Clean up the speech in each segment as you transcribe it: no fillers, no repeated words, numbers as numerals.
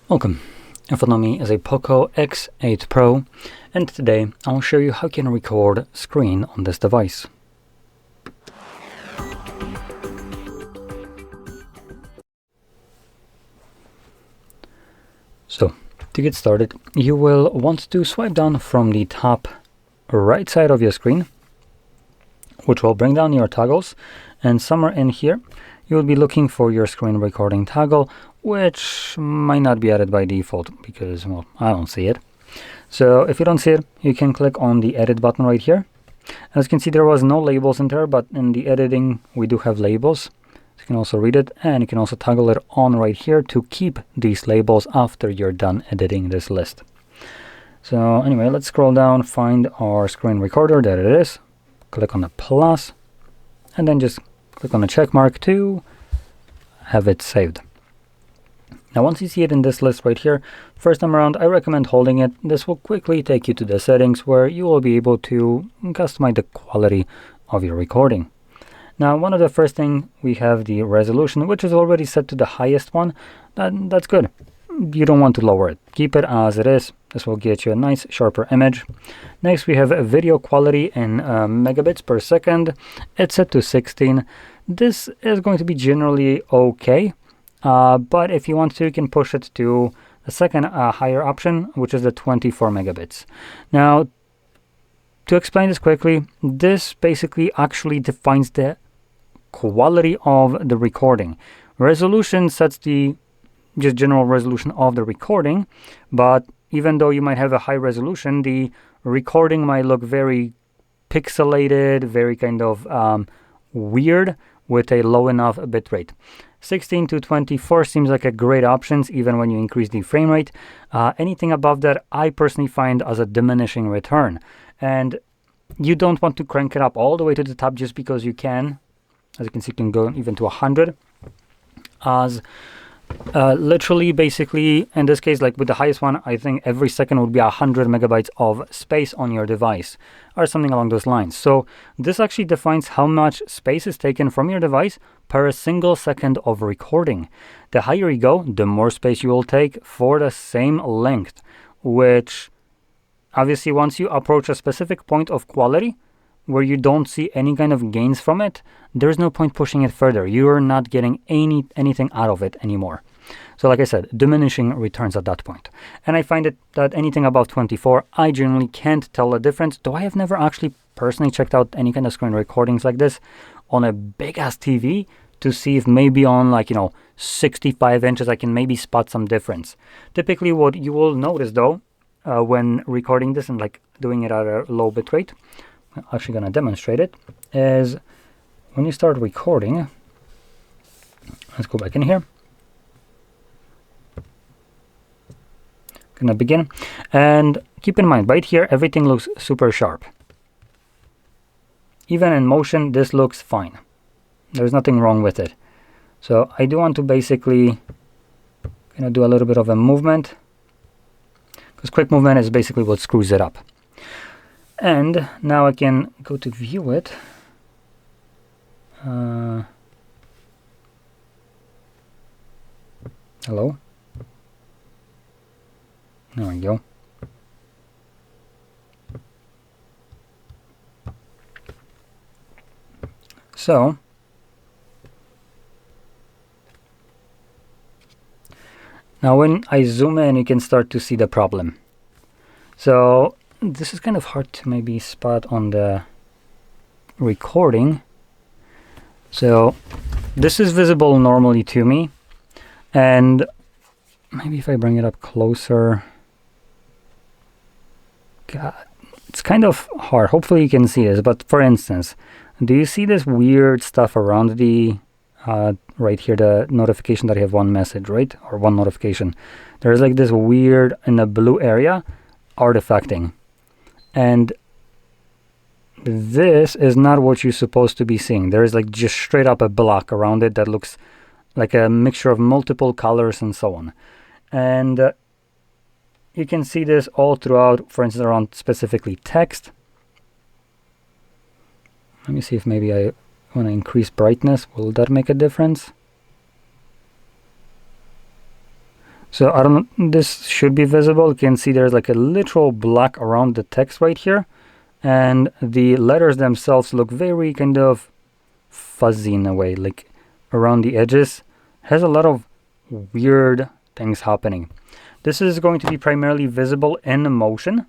Welcome. In front of me is a POCO X8 Pro, and today I'll show you how you can record screen on this device. So, to get started, you will want to swipe down from the top right side of your screen, which will bring down your toggles, and somewhere in here you will be looking for your screen recording toggle, which might not be added by default because, well, I don't see it. So if you don't see it, you can click on the edit button right here. As you can see, there was no labels in there, but in the editing we do have labels. So you can also read it, and you can also toggle it on right here to keep these labels after you're done editing this list. So anyway, let's scroll down, find our screen recorder. There it is. Click on the plus, and then just click on the check mark to have it saved. Now once you see it in this list right here, first time around I recommend holding it. This will quickly take you to the settings where you will be able to customize the quality of your recording. Now one of the first thing, we have the resolution, which is already set to the highest one. That's good. You don't want to lower it. Keep it as it is. This will get you a nice sharper image. Next we have a video quality in megabits per second. It's set to 16. This is going to be generally okay. But if you want to, you can push it to the second higher option, which is the 24 megabits. Now, to explain this quickly, this basically actually defines the quality of the recording. Resolution sets the just general resolution of the recording, but even though you might have a high resolution, the recording might look very pixelated, very kind of weird with a low enough bitrate. 16 to 24 seems like a great option, even when you increase the frame rate. Anything above that, I personally find as a diminishing return. And you don't want to crank it up all the way to the top just because you can. As you can see, you can go even to 100. As literally, basically, in this case, like with the highest one, I think every second would be 100 megabytes of space on your device, or something along those lines. So this actually defines how much space is taken from your device per a single second of recording. The higher you go, the more space you will take for the same length, which obviously once you approach a specific point of quality where you don't see any kind of gains from it, there's no point pushing it further. You're not getting anything out of it anymore. So like I said, diminishing returns at that point. And I find it that anything above 24, I generally can't tell the difference, though I have never actually personally checked out any kind of screen recordings like this on a big ass TV to see if maybe on 65 inches I can maybe spot some difference. Typically what you will notice though, when recording this and doing it at a low bit rate, I'm actually going to demonstrate it, is when you start recording, let's go back in here. Gonna begin, and keep in mind right here everything looks super sharp. Even in motion this looks fine. There's nothing wrong with it. So I do want to basically do a little bit of a movement, because quick movement is basically what screws it up. And now I can go to view it. Hello. There we go. So now when I zoom in, you can start to see the problem. So this is kind of hard to maybe spot on the recording. So this is visible normally to me, and maybe if I bring it up closer, God, it's kind of hard. Hopefully you can see this, but for instance, do you see this weird stuff around the right here, the notification that I have one message, right? Or one notification. There's like this weird in the blue area artifacting. And this is not what you're supposed to be seeing. There is just straight up a block around it that looks like a mixture of multiple colors and so on. And you can see this all throughout, for instance, around specifically text. Let me see if maybe I want to increase brightness. Will that make a difference? So I don't know, this should be visible. You can see there's like a literal black around the text right here, and the letters themselves look very kind of fuzzy in a way, like around the edges. Has a lot of weird things happening. This is going to be primarily visible in motion,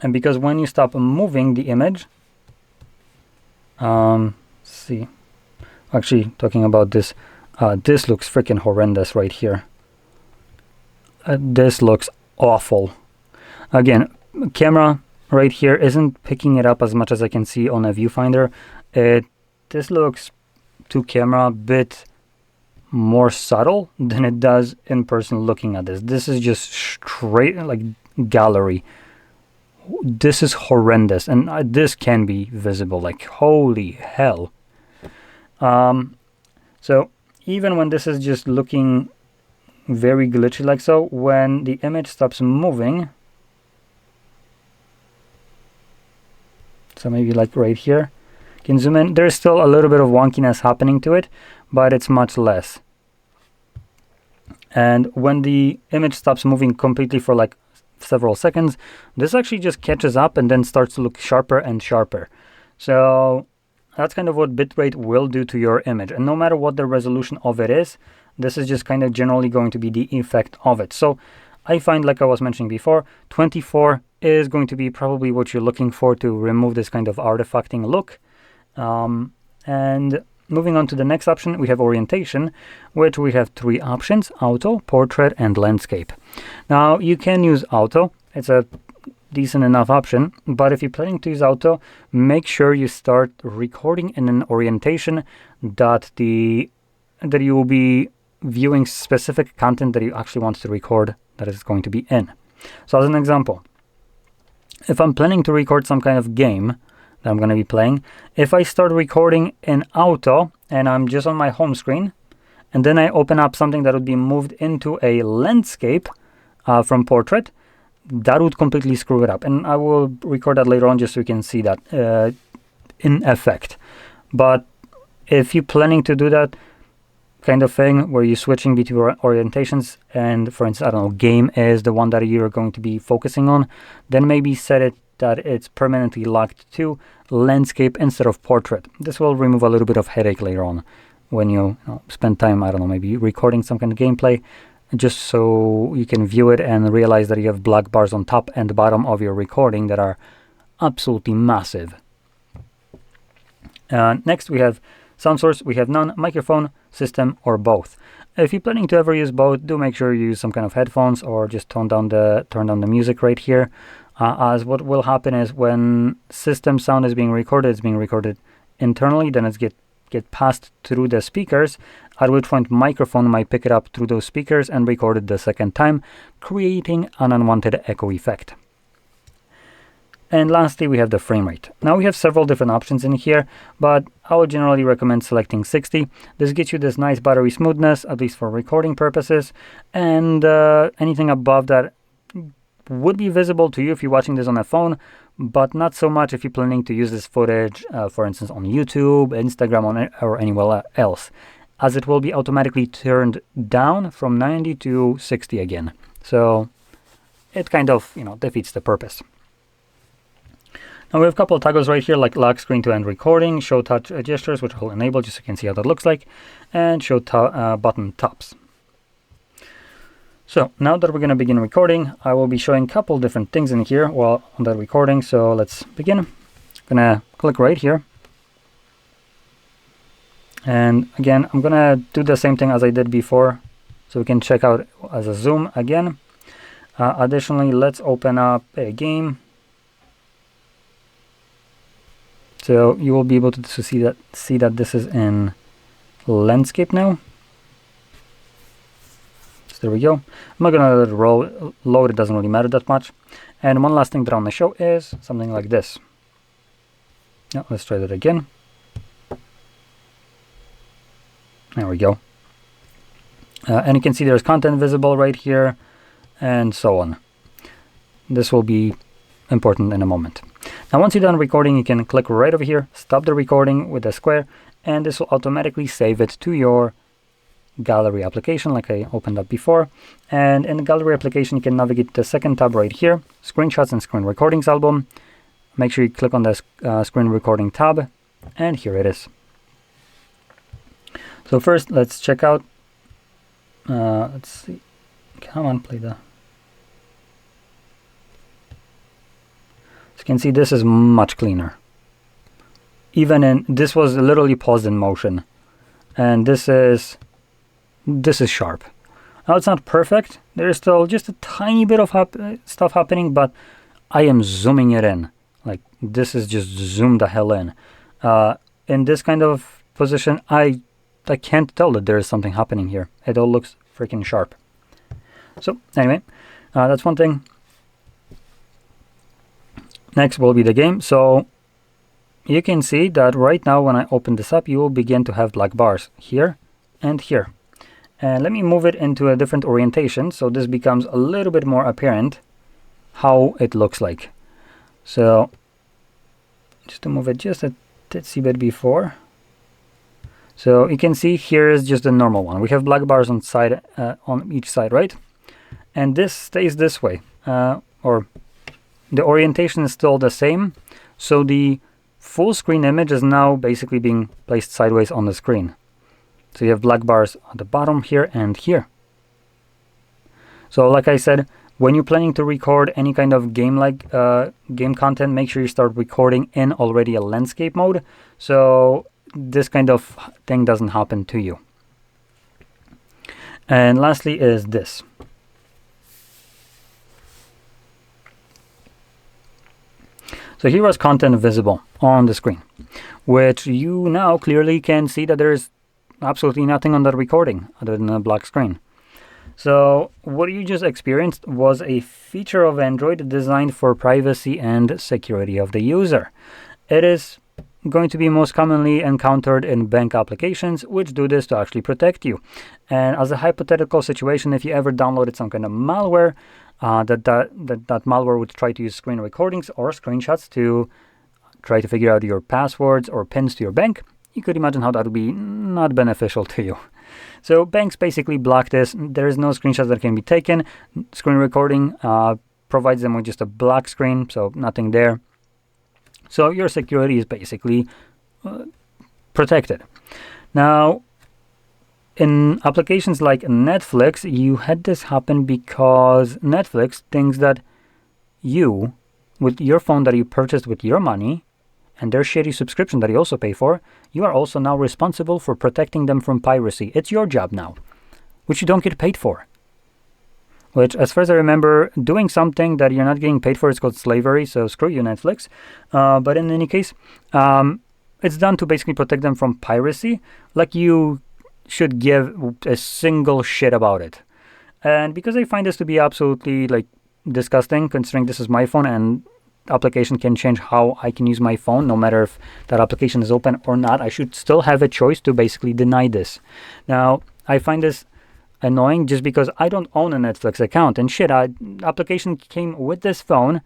and because when you stop moving the image, see, actually talking about this, this looks freaking horrendous right here. This looks awful. Again, camera right here isn't picking it up as much as I can see on a viewfinder. This looks to camera a bit more subtle than it does in person looking at this. This is just straight like gallery. This is horrendous, and this can be visible, like holy hell. So even when this is just looking very glitchy like so, when the image stops moving, so maybe like right here, you can zoom in, there's still a little bit of wonkiness happening to it, but it's much less. And when the image stops moving completely for like several seconds, this actually just catches up and then starts to look sharper and sharper. So that's kind of what bitrate will do to your image, and no matter what the resolution of it is, this is just kind of generally going to be the effect of it. So I find, like I was mentioning before, 24 is going to be probably what you're looking for to remove this kind of artifacting look. And moving on to the next option, we have orientation, which we have 3 options: auto, portrait, and landscape. Now you can use auto. It's a decent enough option, but if you're planning to use auto, make sure you start recording in an orientation that you will be viewing specific content that you actually want to record that is going to be in. So as an example, if I'm planning to record some kind of game that I'm going to be playing, if I start recording in auto and I'm just on my home screen, and then I open up something that would be moved into a landscape from portrait, that would completely screw it up. And I will record that later on just so you can see that in effect. But if you're planning to do that kind of thing where you're switching between orientations, and for instance, I don't know, game is the one that you're going to be focusing on, then maybe set it that it's permanently locked to landscape instead of portrait. This will remove a little bit of headache later on when you spend time, I don't know, maybe recording some kind of gameplay, just so you can view it and realize that you have black bars on top and bottom of your recording that are absolutely massive. Next we have sound source. We have none, microphone, system, or both. If you're planning to ever use both, do make sure you use some kind of headphones or just turn down the music right here. As what will happen is when system sound is being recorded, it's being recorded internally, then it's get passed through the speakers, at which point microphone might pick it up through those speakers and record it the second time, creating an unwanted echo effect. And lastly, we have the frame rate. Now we have several different options in here, but I would generally recommend selecting 60. This gets you this nice buttery smoothness, at least for recording purposes, and anything above that would be visible to you if you're watching this on a phone, but not so much if you're planning to use this footage, for instance, on YouTube, Instagram, or anywhere else, as it will be automatically turned down from 90 to 60 again. So it kind of, defeats the purpose. Now we have a couple of toggles right here, like lock screen to end recording, show touch gestures, which will enable just so you can see how that looks like, and show button tops. So now that we're going to begin recording, I will be showing a couple different things in here while on that recording. So let's begin. I'm going to click right here. And again, I'm going to do the same thing as I did before, so we can check out as a zoom again. Additionally, let's open up a game. So you will be able to see that this is in landscape now. So there we go. I'm not going to let it load, it doesn't really matter that much. And one last thing that I want to show is something like this. Now, let's try that again. There we go. And you can see there's content visible right here, and so on. This will be important in a moment. Now once you're done recording, you can click right over here, stop the recording with the square, and this will automatically save it to your gallery application like I opened up before. And in the gallery application, you can navigate to the second tab right here, screenshots and screen recordings album. Make sure you click on the screen recording tab, and here it is. So first, let's check out, let's see, come on, play the... As you can see, this is much cleaner. Even in, this was literally paused in motion, and this is sharp. Now it's not perfect, there's still just a tiny bit of stuff happening, but I am zooming it in. Like, this is just zoomed the hell in. In this kind of position, I can't tell that there is something happening here. It all looks freaking sharp. So anyway, that's one thing. Next will be the game. So you can see that right now when I open this up, you will begin to have black bars here and here. And let me move it into a different orientation so this becomes a little bit more apparent how it looks like. So just to move it just a titsy bit before. So you can see here is just the normal one. We have black bars on each side, right? And this stays this way, or the orientation is still the same. So the full screen image is now basically being placed sideways on the screen. So you have black bars at the bottom here and here. So like I said, when you're planning to record any kind of game-like game content, make sure you start recording in already a landscape mode, so this kind of thing doesn't happen to you. And lastly is this. So here was content visible on the screen, which you now clearly can see that there is absolutely nothing on that recording other than a black screen. So what you just experienced was a feature of Android designed for privacy and security of the user. It is going to be most commonly encountered in bank applications, which do this to actually protect you. And as a hypothetical situation, if you ever downloaded some kind of malware, that malware would try to use screen recordings or screenshots to try to figure out your passwords or pins to your bank, you could imagine how that would be not beneficial to you. So banks basically block this. There is no screenshots that can be taken. Screen recording provides them with just a black screen, so nothing there. So your security is basically protected. Now, in applications like Netflix, you had this happen because Netflix thinks that you, with your phone that you purchased with your money, and their shitty subscription that you also pay for, you are also now responsible for protecting them from piracy. It's your job now, which you don't get paid for. Which, as far as I remember, doing something that you're not getting paid for is called slavery, so screw you, Netflix. But in any case, it's done to basically protect them from piracy, like you should give a single shit about it. And because I find this to be absolutely disgusting, considering this is my phone and application can change how I can use my phone, no matter if that application is open or not, I should still have a choice to basically deny this. Now, I find this annoying just because I don't own a Netflix account, and shit, application came with this phone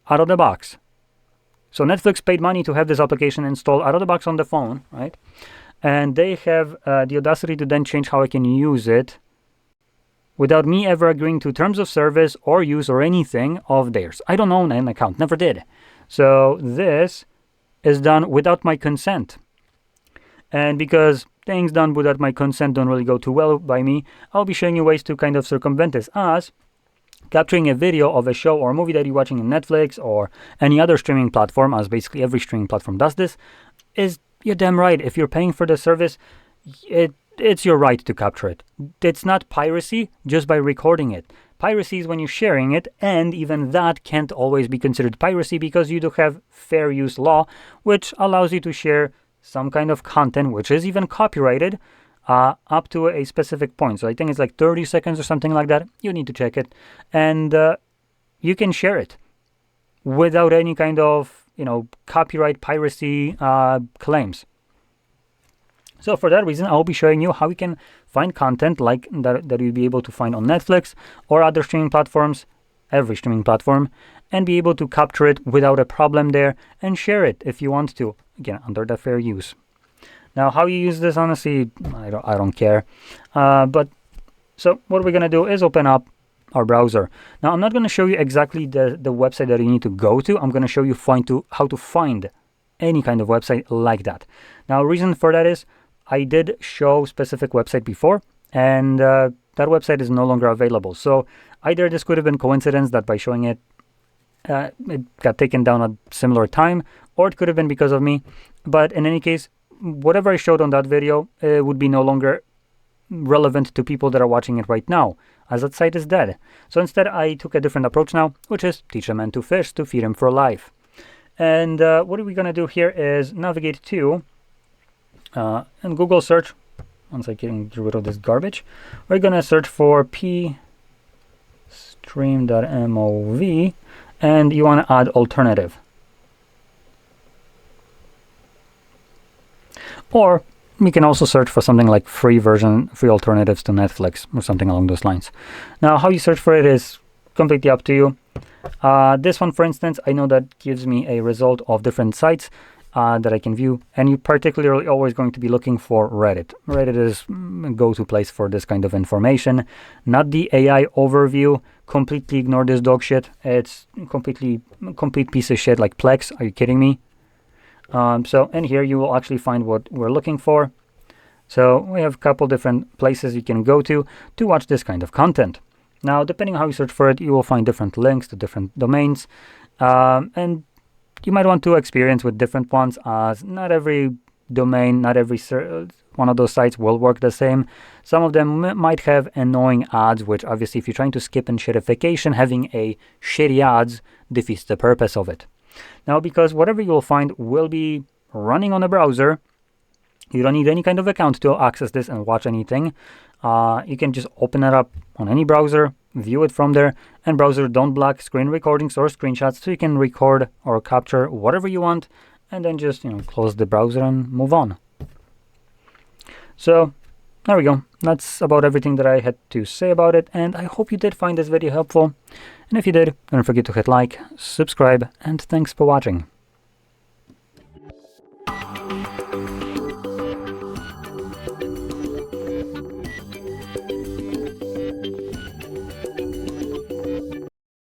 out of the box. So Netflix paid money to have this application installed out of the box on the phone, right? And they have the audacity to then change how I can use it without me ever agreeing to terms of service or use or anything of theirs. I don't own an account, never did. So this is done without my consent. And because things done without my consent don't really go too well by me, I'll be showing you ways to kind of circumvent this, as capturing a video of a show or movie that you're watching in Netflix or any other streaming platform, as basically every streaming platform does this, is, you're damn right, if you're paying for the service, it's your right to capture it. It's not piracy just by recording it. Piracy is when you're sharing it, and even that can't always be considered piracy because you do have fair use law, which allows you to share some kind of content, which is even copyrighted, up to a specific point. So I think it's like 30 seconds or something like that. You need to check it. And you can share it without any kind of, copyright piracy claims. So for that reason, I'll be showing you how you can find content like that you'll be able to find on Netflix or other streaming platforms, every streaming platform, and be able to capture it without a problem there and share it if you want to, again, under the fair use. Now, how you use this, honestly, I don't care. But so what we're gonna do is open up our browser. Now, I'm not gonna show you exactly the website that you need to go to. I'm gonna show you how to find any kind of website like that. Now, reason for that is I did show specific website before, and that website is no longer available. So either this could have been coincidence that by showing it, it got taken down at similar time, or it could have been because of me. But in any case, whatever I showed on that video would be no longer relevant to people that are watching it right now, as that site is dead. So instead, I took a different approach now, which is teach a man to fish to feed him for life. And what are we going to do here is navigate to and Google search. Once I can get rid of this garbage, we're going to search for pstream.mov, and you want to add alternative. Or we can also search for something like free alternatives to Netflix or something along those lines. Now, how you search for it is completely up to you. This one, for instance, I know that gives me a result of different sites that I can view, and you're particularly always going to be looking for Reddit. Reddit is a go-to place for this kind of information, not the AI overview. Completely ignore this dog shit. It's complete piece of shit like Plex. Are you kidding me? So in here you will actually find what we're looking for. So we have a couple different places you can go to watch this kind of content. Now, depending on how you search for it, you will find different links to different domains, and you might want to experience with different ones, as not every domain, not every one of those sites will work the same. Some of them might have annoying ads, which obviously if you're trying to skip shittification, having a shitty ads defeats the purpose of it. Now, because whatever you'll find will be running on a browser, you don't need any kind of account to access this and watch anything. You can just open it up on any browser, view it from there, and browser don't block screen recordings or screenshots, so you can record or capture whatever you want, and then just close the browser and move on. So there we go. That's about everything that I had to say about it, and I hope you did find this video helpful. And if you did, don't forget to hit like, subscribe, and thanks for watching.